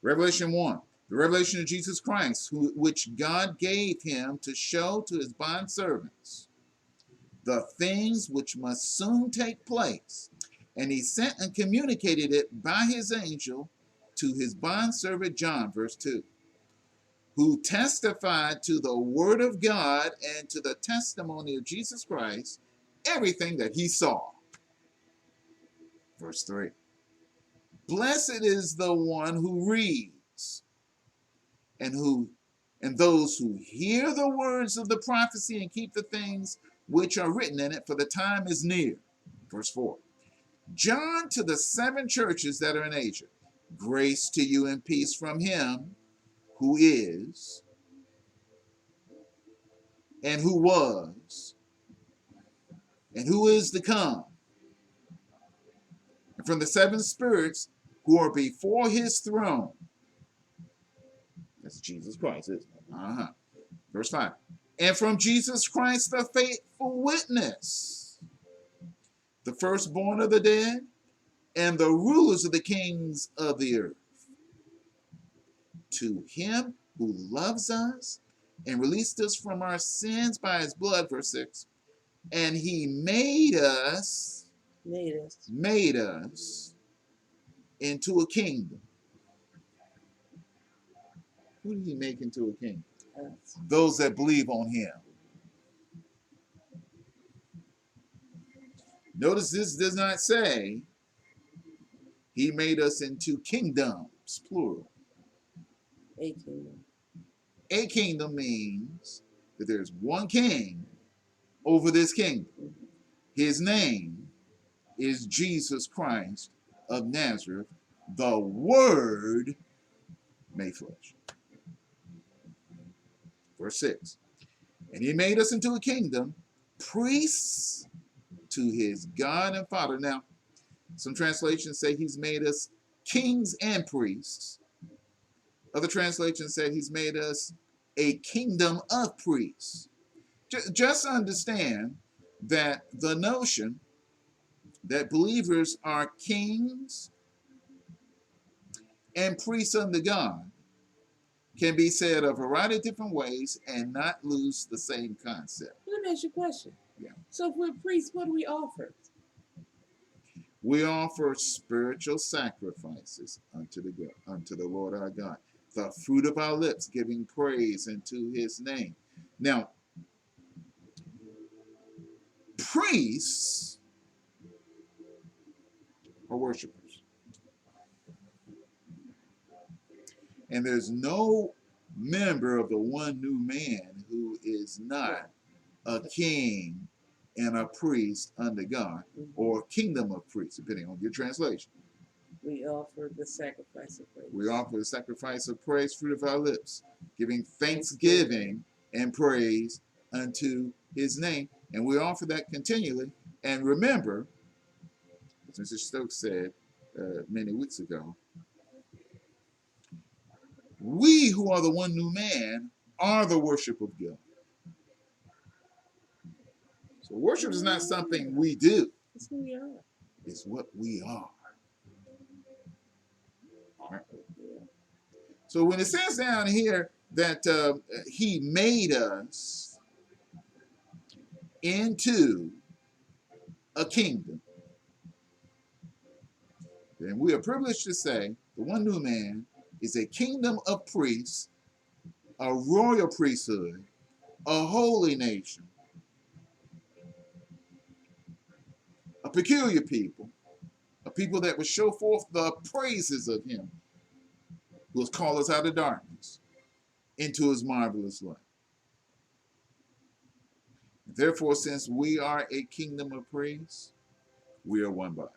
Revelation 1. The revelation of Jesus Christ, which God gave him to show to his bondservants the things which must soon take place. And he sent and communicated it by his angel to his bondservant John, verse 2, who testified to the word of God and to the testimony of Jesus Christ, everything that he saw. Verse 3. Blessed is the one who reads, and those who hear the words of the prophecy and keep the things which are written in it, for the time is near. Verse 4. John, to the 7 churches that are in Asia, grace to you and peace from him who is, and who was, and who is to come, and from the 7 spirits who are before his throne. That's Jesus Christ, isn't it? Verse 5. And from Jesus Christ, the faithful witness, the firstborn of the dead, and the rulers of the kings of the earth. To him who loves us and released us from our sins by his blood, verse 6, and he made us into a kingdom. Who did he make into a kingdom? Us. Those that believe on him. Notice this does not say he made us into kingdoms, plural. A kingdom. A kingdom means that there's one king over this kingdom. His name is Jesus Christ of Nazareth, the Word made flesh. Verse 6. And he made us into a kingdom, priests to his God and Father. Now, some translations say he's made us kings and priests. Other translations say he's made us a kingdom of priests. Just understand that the notion that believers are kings and priests under God can be said a variety of different ways and not lose the same concept. Let me ask you a question. Yeah. So if we're priests, what do we offer? We offer spiritual sacrifices unto the Lord our God. The fruit of our lips, giving praise unto his name. Now, priests are worshipers. And there's no member of the one new man who is not a king and a priest under God, or a kingdom of priests, depending on your translation. We offer the sacrifice of praise. We offer the sacrifice of praise, fruit of our lips, giving thanksgiving and praise unto his name. And we offer that continually. And remember, as Mr. Stokes said many weeks ago, we who are the one new man are the worship of God. So worship is not something we do. It's who we are. It's what we are. All right. So when it says down here that he made us into a kingdom, then we are privileged to say the one new man is a kingdom of priests, a royal priesthood, a holy nation, a peculiar people, a people that would show forth the praises of him who has called us out of darkness into his marvelous light. Therefore, since we are a kingdom of praise, we are one body.